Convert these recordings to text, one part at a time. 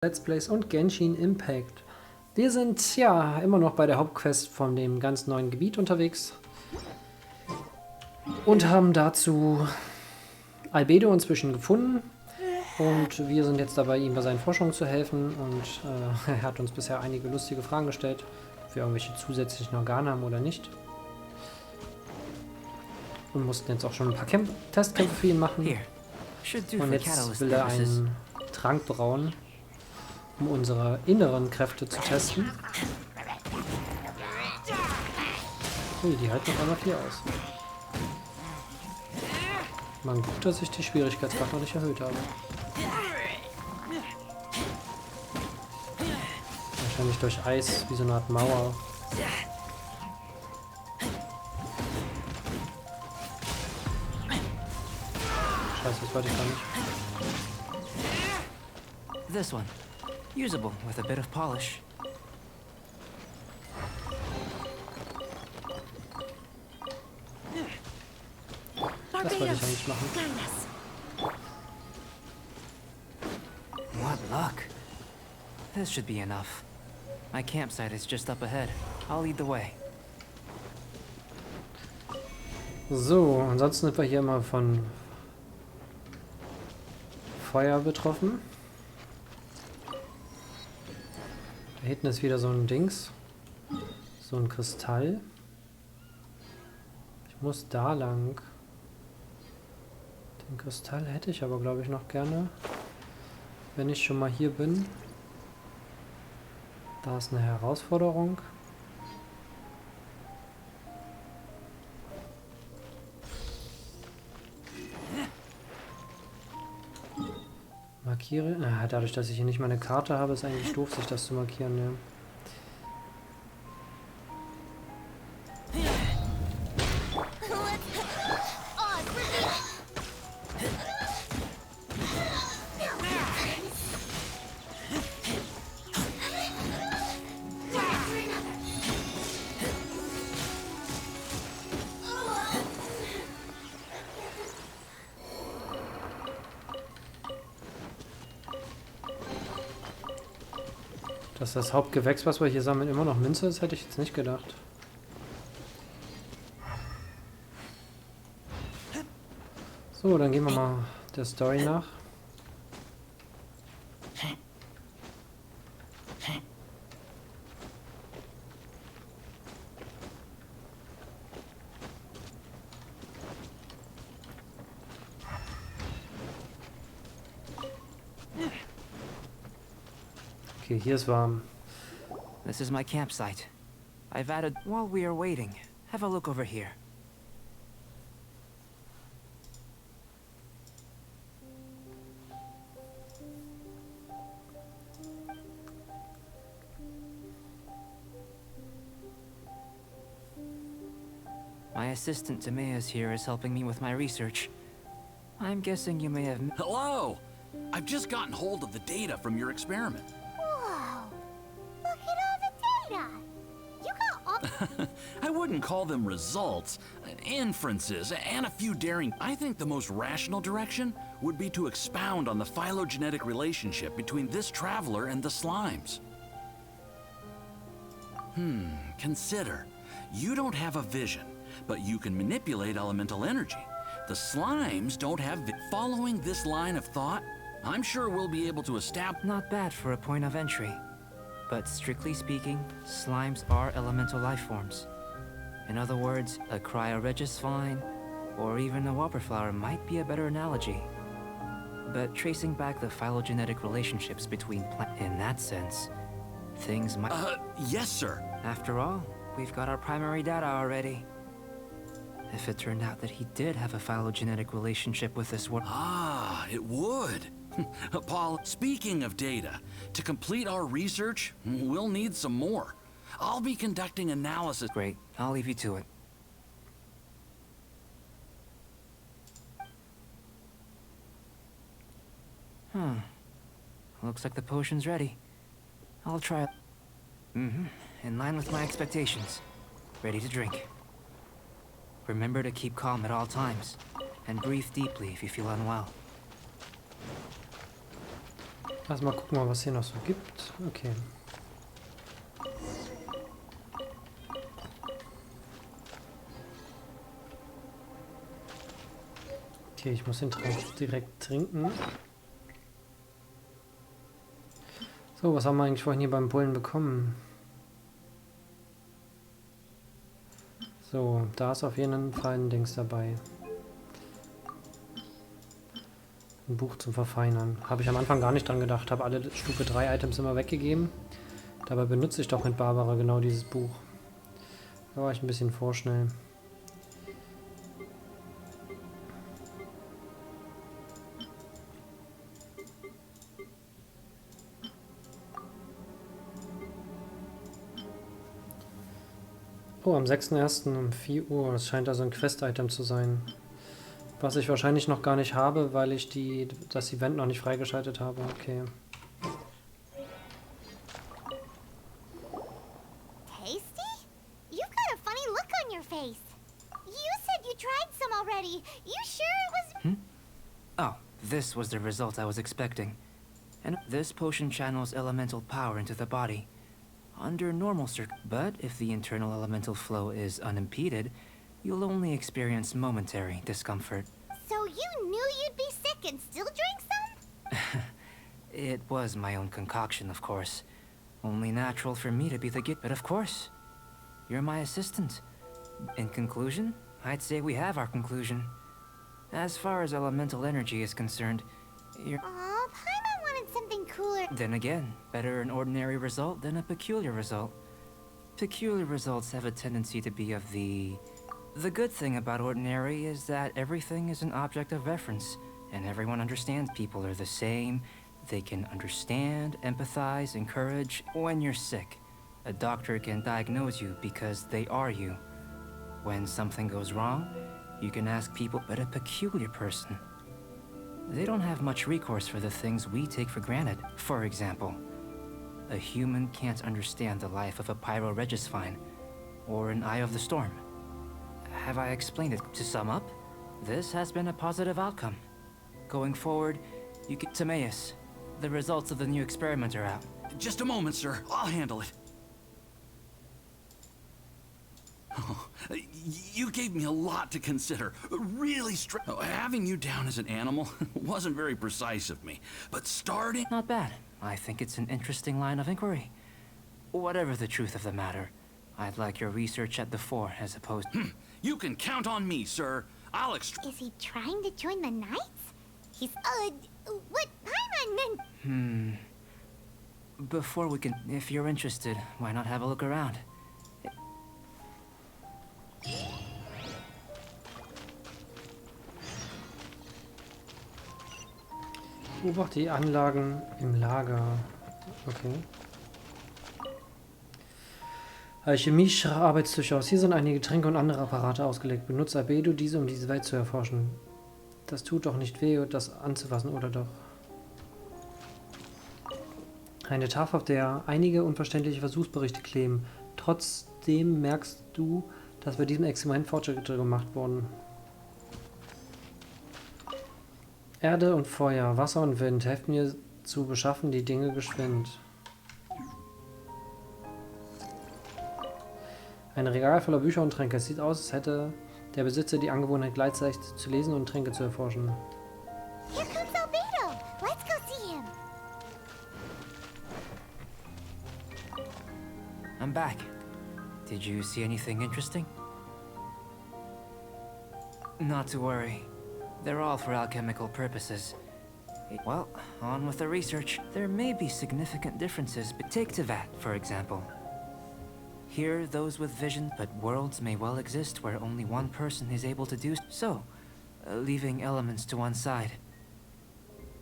Let's Plays und Genshin Impact. Wir sind ja immer noch bei der Hauptquest von dem ganz neuen Gebiet unterwegs und haben dazu Albedo inzwischen gefunden und wir sind jetzt dabei, ihm bei seinen Forschungen zu helfen und er hat uns bisher einige lustige Fragen gestellt, ob wir irgendwelche zusätzlichen Organe haben oder nicht. Und mussten jetzt auch schon ein paar Testkämpfe für ihn machen. Und jetzt will er einen Trank brauen, um unsere inneren Kräfte zu testen. Ui, die halten auf einmal viel aus. Man gut, dass ich die Schwierigkeitsgrad noch nicht erhöht habe. Wahrscheinlich durch Eis, wie so eine Art Mauer. Scheiße, das wollte ich gar nicht. This one. Usable with a bit of polish. Das wollte ich eigentlich machen. What luck. This should be enough. My campsite is just up ahead. I'll lead the way. So, ansonsten sind wir hier mal von Feuer betroffen. Da hinten ist wieder so ein Dings. So ein Kristall. Ich muss da lang. Den Kristall hätte ich aber, glaube ich, noch gerne. Wenn ich schon mal hier bin. Da ist eine Herausforderung. Markiere. Dadurch, dass ich hier nicht meine Karte habe, ist eigentlich doof, sich das zu markieren. Ja. Dass das Hauptgewächs, was wir hier sammeln, immer noch Münze ist, hätte ich jetzt nicht gedacht. So, dann gehen wir mal der Story nach. Okay, hier ist warm. This is my campsite. I've added... While we are waiting, have a look over here. My assistant Miha's here is helping me with my research. I'm guessing you may have... Hello! I've just gotten hold of the data from your experiment. I wouldn't call them results, inferences, and a few daring... I think the most rational direction would be to expound on the phylogenetic relationship between this traveler and the slimes. Consider. You don't have a vision, but you can manipulate elemental energy. The slimes don't have... Following this line of thought, I'm sure we'll be able to establish... Not bad for a point of entry. But strictly speaking, slimes are elemental life forms. In other words, a cryoregis vine, or even a wildflower might be a better analogy. But tracing back the phylogenetic relationships between plants, in that sense, things might... yes, sir. After all, we've got our primary data already. If it turned out that he did have a phylogenetic relationship with this world... Ah, it would. Paul, speaking of data, to complete our research, we'll need some more. I'll be conducting analysis. Great, I'll leave you to it. Looks like the potion's ready. I'll try it. In line with my expectations. Ready to drink. Remember to keep calm at all times, and breathe deeply if you feel unwell. Erstmal gucken wir, was hier noch so gibt. Okay. Okay, ich muss den Trank direkt trinken. So, was haben wir eigentlich vorhin hier beim Bullen bekommen? So, da ist auf jeden Fall ein Dings dabei. Ein Buch zum Verfeinern. Habe ich am Anfang gar nicht dran gedacht. Habe alle Stufe 3 Items immer weggegeben. Dabei benutze ich doch mit Barbara genau dieses Buch. Da war ich ein bisschen vorschnell. Oh, am 6.1. um 4 Uhr. Das scheint also ein Quest-Item zu sein. Was ich wahrscheinlich noch gar nicht habe, weil ich das Event noch nicht freigeschaltet habe. Okay. Tasty? You've got a funny look on your face. You said you tried some already. You sure it was... Oh, this was the result I was expecting. And this potion channels elemental power into the body. Under normal but if the internal elemental flow is unimpeded, you'll only experience momentary discomfort. So you knew you'd be sick and still drank some? It was my own concoction, of course. Only natural for me to be the but of course, you're my assistant. In conclusion, I'd say we have our conclusion. As far as elemental energy is concerned, you're... Aw, Paimon wanted something cooler. Then again, better an ordinary result than a peculiar result. Peculiar results have a tendency to be of the... The good thing about ordinary is that everything is an object of reference, and everyone understands people are the same. They can understand, empathize, encourage. When you're sick, a doctor can diagnose you because they are you. When something goes wrong, you can ask people, but a peculiar person, they don't have much recourse for the things we take for granted. For example, a human can't understand the life of a pyro-regisvine or an eye of the storm. Have I explained it? To sum up, this has been a positive outcome. Going forward, you get Timaeus. The results of the new experiment are out. Just a moment, sir. I'll handle it. Oh, you gave me a lot to consider. Really having you down as an animal wasn't very precise of me. But starting... Not bad. I think it's an interesting line of inquiry. Whatever the truth of the matter, I'd like your research at the fore as opposed... You can count on me, sir. I'll Is he trying to join the Knights? He's, what Paimon meant... Before we can... If you're interested, why not have a look around? Beobachte die Anlagen im Lager. Okay. Alchemie Arbeitstisch aus. Hier sind einige Getränke und andere Apparate ausgelegt. Benutze Albedo diese, um diese Welt zu erforschen. Das tut doch nicht weh, das anzufassen, oder doch? Eine Tafel, auf der einige unverständliche Versuchsberichte kleben. Trotzdem merkst du, dass bei diesem Experiment Fortschritte gemacht wurden. Erde und Feuer, Wasser und Wind helfen mir zu beschaffen die Dinge geschwind. Ein Regal voller Bücher und Tränke. Es sieht aus, als hätte der Besitzer die Angewohnheit, gleichzeitig zu lesen und Tränke zu erforschen. Here comes Albedo. Let's go see him. I'm back. Did you see anything interesting? Not to worry. They're all for alchemical purposes. Well, on with the research. There may be significant differences, but take Tevat, for example. Here, those with vision, but worlds may well exist where only one person is able to do so, leaving elements to one side.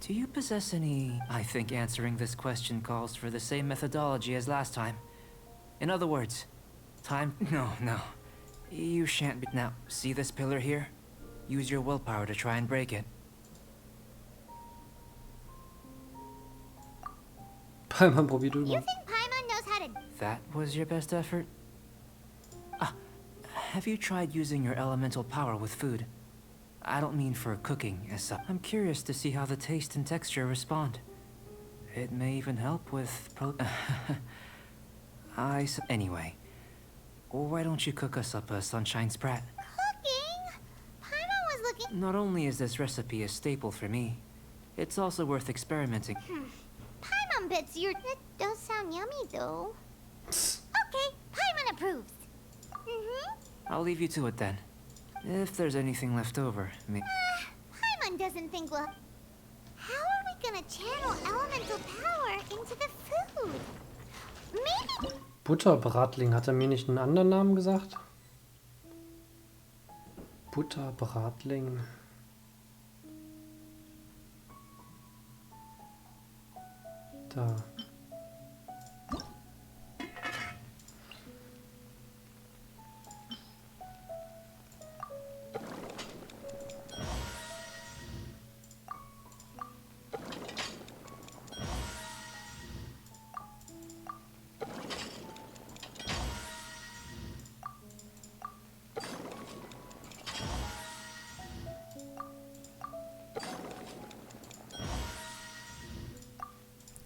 Do you possess any... I think answering this question calls for the same methodology as last time. In other words, time... No. You shan't be... Now, see this pillar here? Use your willpower to try and break it. Paimon, probier du You mal. think Paimon knows how to... That was your best effort? Have you tried using your elemental power with food? I don't mean for cooking as such. I'm curious to see how the taste and texture respond. It may even help with anyway, why don't you cook us up a sunshine sprat? Cooking? Paimon was looking. Not only is this recipe a staple for me, it's also worth experimenting. Paimon bets your. It does sound yummy though. Okay, Paimon approves. I'll leave you to it then. If there's anything left over, Paimon doesn't think we'll. How are we gonna channel elemental power into the food? Maybe. Butterbratling, hat er mir nicht einen anderen Namen gesagt? Butterbratling. Da.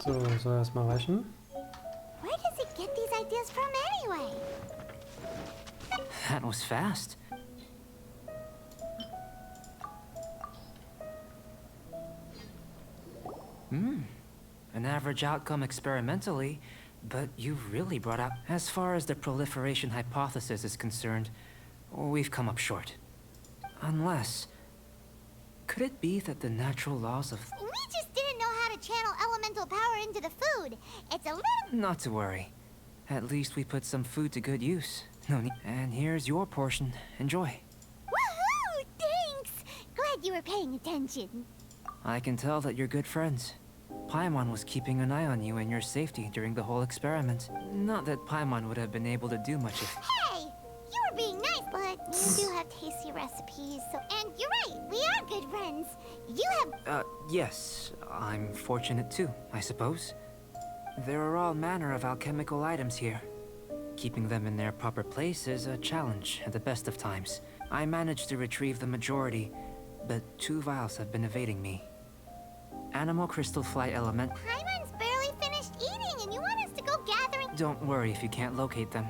So, soll erstmal reichen. Where does it get these ideas from anyway? That was fast. An average outcome experimentally, but you've really brought out. As far as the proliferation hypothesis is concerned, we've come up short. Unless, could it be that the natural laws of... We just didn't know how to channel elemental power into the food. It's a little... Not to worry. At least we put some food to good use. No need. And here's your portion. Enjoy. Woohoo! Thanks! Glad you were paying attention. I can tell that you're good friends. Paimon was keeping an eye on you and your safety during the whole experiment. Not that Paimon would have been able to do much if... Hey! You were being nice, but you do have tasty recipes, so... And you're right, we are good friends. You have... Yes. I'm fortunate too, I suppose. There are all manner of alchemical items here. Keeping them in their proper place is a challenge at the best of times. I managed to retrieve the majority, but 2 vials have been evading me. Animal crystal fly element... Paimon's barely finished eating, and you want us to go gathering... Don't worry if you can't locate them.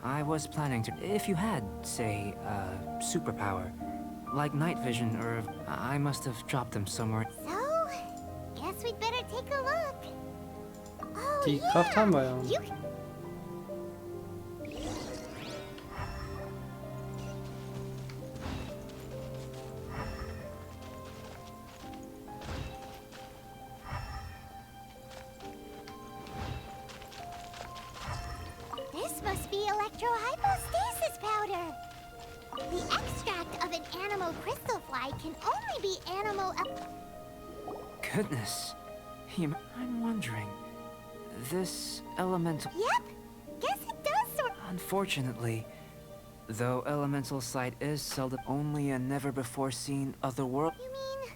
I was planning to... If you had, say, superpower, like night vision, or... I must have dropped them somewhere. So, guess we'd better take a look. Oh, Die Kraft haben wir ja. You... This must be electrohypostasis powder. The extract of an animal crystal fly can only be animal... Goodness. I'm wondering... This elemental... Yep, guess it does sort... Unfortunately, though elemental sight is seldom, only a never-before-seen otherworld... You mean,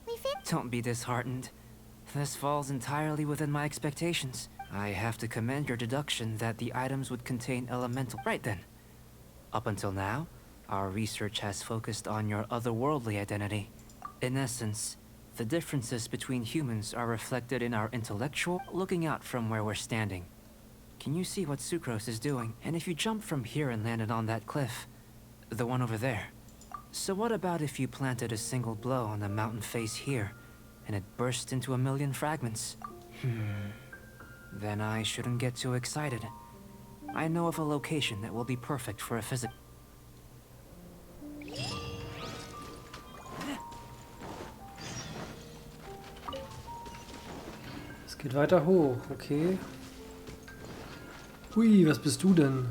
we fit... Don't be disheartened. This falls entirely within my expectations. I have to commend your deduction that the items would contain elemental... Right then. Up until now, our research has focused on your otherworldly identity. In essence, the differences between humans are reflected in our intellectual... Looking out from where we're standing. Can you see what Sucrose is doing? And if you jump from here and landed on that cliff, the one over there. So what about if you planted a single blow on the mountain face here, and it burst into a million fragments? Then I shouldn't get too excited. I know of a location that will be perfect for a physics... Es geht weiter hoch, okay. Hui, was bist du denn?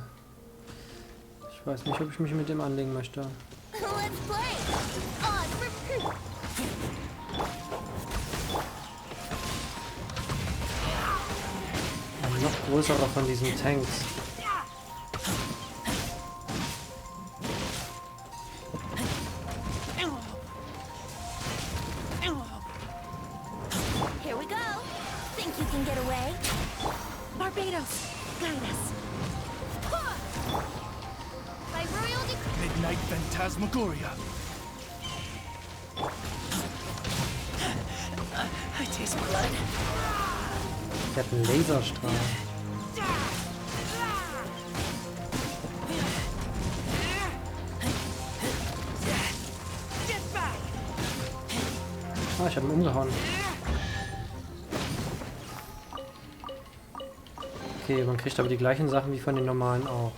Ich weiß nicht, ob ich mich mit dem anlegen möchte. Let's play! On recruit! Ein noch größerer von diesen Tanks. Here we go! Think you can get away? Barbados, guide us! By royal decree... Midnight Phantasmagoria. I taste blood. Der hat einen Laserstrahl. Ah, ich habe ihn umgehauen. Okay, man kriegt aber die gleichen Sachen wie von den normalen auch.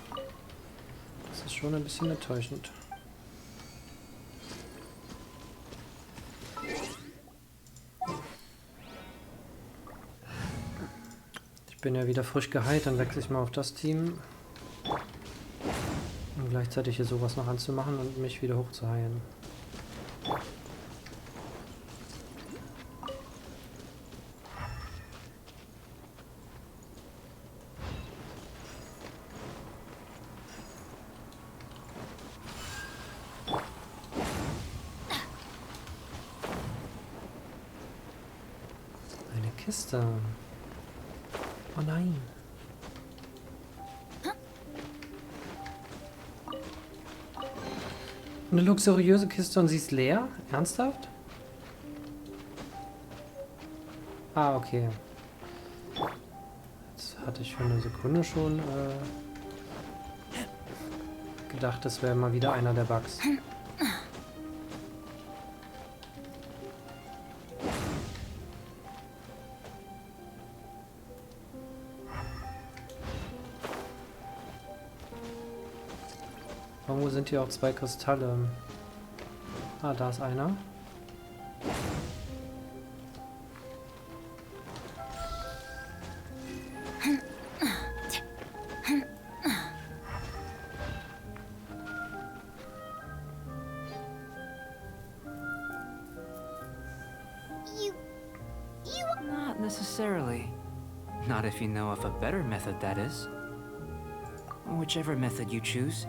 Das ist schon ein bisschen enttäuschend. Ich bin ja wieder frisch geheilt, dann wechsle ich mal auf das Team. Um gleichzeitig hier sowas noch anzumachen und mich wieder hochzuheilen. Eine Kiste. Oh nein. Eine luxuriöse Kiste und sie ist leer? Ernsthaft? Ah, okay. Jetzt hatte ich für eine Sekunde schon gedacht, das wäre mal wieder einer der Bugs. Irgendwo sind hier auch zwei Kristalle. Ah, da ist einer. Not necessarily. Not if you know of a better method, that is. Whichever method you choose,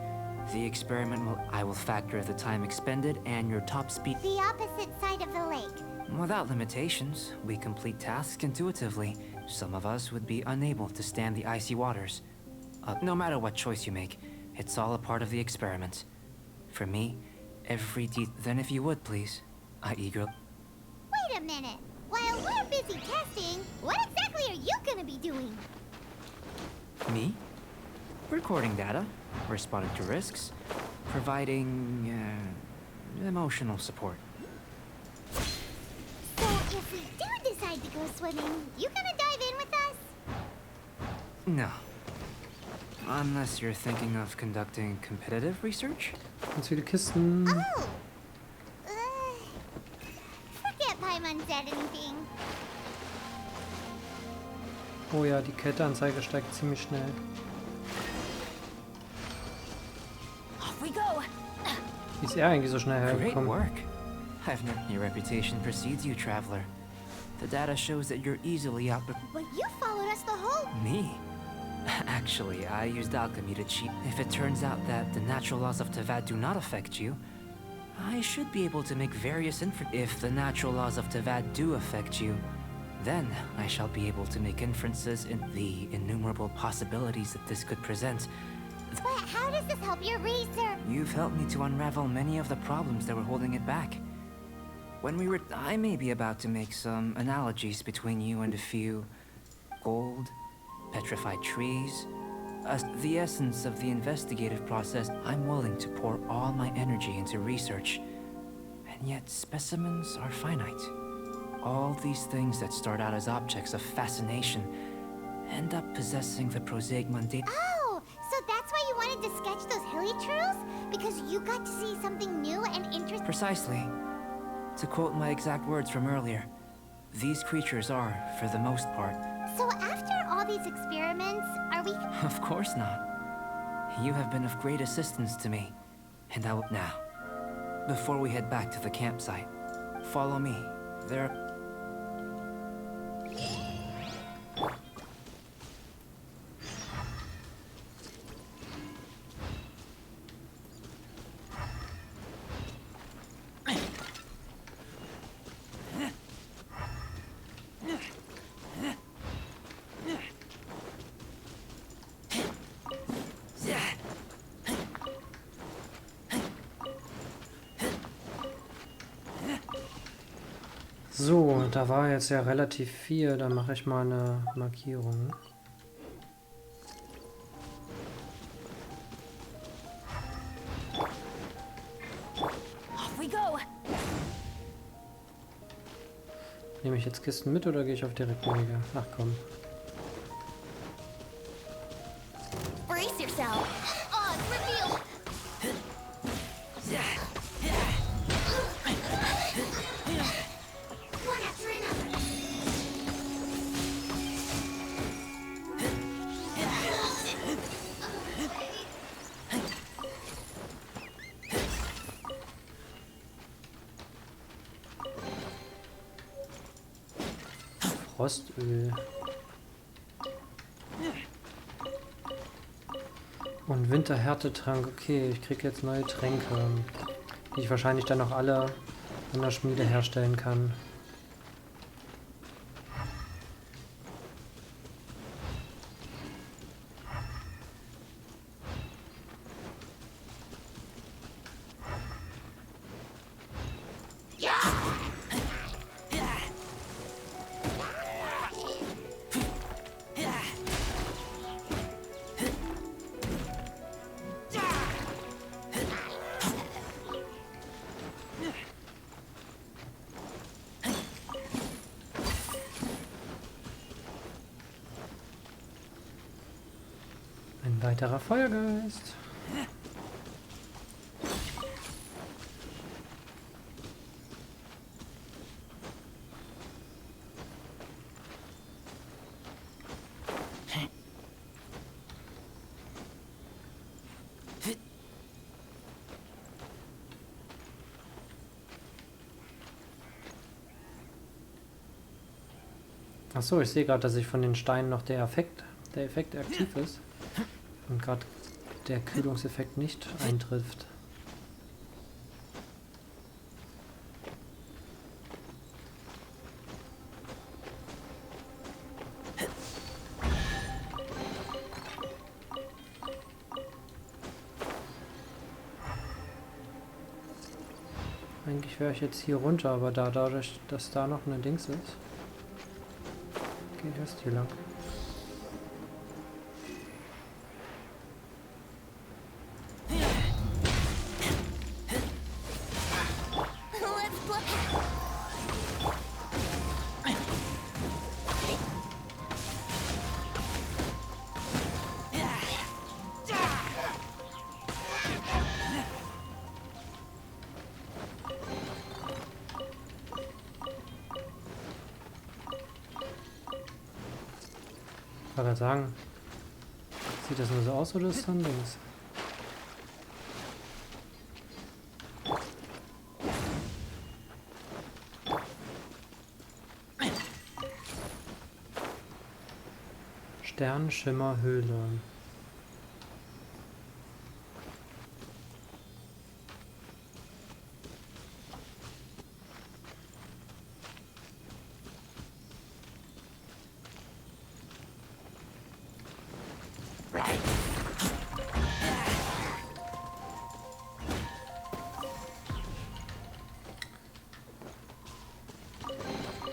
the experiment I will factor the time expended and your top speed. The opposite side of the lake. Without limitations, we complete tasks intuitively. Some of us would be unable to stand the icy waters. No matter what choice you make, it's all a part of the experiment. For me, then if you would please, I eagerly. Wait a minute. While we're busy testing, what exactly are you gonna be doing? Me? Recording data, responding to risks, providing emotional support. So if we do decide to go swimming, you gonna dive in with us? No. Unless you're thinking of conducting competitive research? Ganz viele Kisten. Oh! Forget Paimon said anything. Oh ja, die Kälteanzeige steigt ziemlich schnell. Off we go! Wie ist er eigentlich so schnell Great hergekommen? work. I've known your reputation precedes you, traveler. The data shows that you're easily out. But you followed us the whole... Me? Actually, I used alchemy to cheat. If it turns out that the natural laws of Tavad do not affect you, I should be able to make various If the natural laws of Tavad do affect you, then I shall be able to make inferences in the innumerable possibilities that this could present. But how does this help your research? You've helped me to unravel many of the problems that were holding it back. I may be about to make some analogies between you and a few gold, petrified trees, the essence of the investigative process. I'm willing to pour all my energy into research, and yet specimens are finite. All these things that start out as objects of fascination end up possessing the prosaic mundane. Oh, so that's why you wanted to sketch those hilly trails? Because you got to see something new and interesting? Precisely. To quote my exact words from earlier, these creatures are, for the most part... So after all these experiments, are we... Of course not. You have been of great assistance to me, and I will... Now, before we head back to the campsite, follow me. There... So, da war jetzt ja relativ viel. Da mache ich mal eine Markierung. Off we go. Nehme ich jetzt Kisten mit oder gehe ich auf direkten Wege? Ach komm. Brace yourself. Odd reveal. One after another. Frostöl. Und Winterhärtetrank. Okay, ich kriege jetzt neue Tränke, die ich wahrscheinlich dann auch alle in der Schmiede herstellen kann. Ein weiterer Feuergeist. Achso, ich sehe gerade, dass sich von den Steinen noch der Effekt aktiv ist. Und gerade der Kühlungseffekt nicht eintrifft. Eigentlich wäre ich jetzt hier runter, aber dadurch, dass da noch eine Dings ist, geht das hier lang. Ich wollte gerade sagen, sieht das nur so aus oder ist das ein Dings? Sternschimmerhöhle.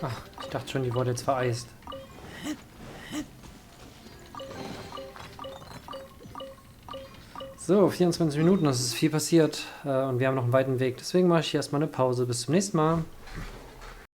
Ach, ich dachte schon, die wurde jetzt vereist. So, 24 Minuten, es ist viel passiert und wir haben noch einen weiten Weg. Deswegen mache ich hier erstmal eine Pause. Bis zum nächsten Mal.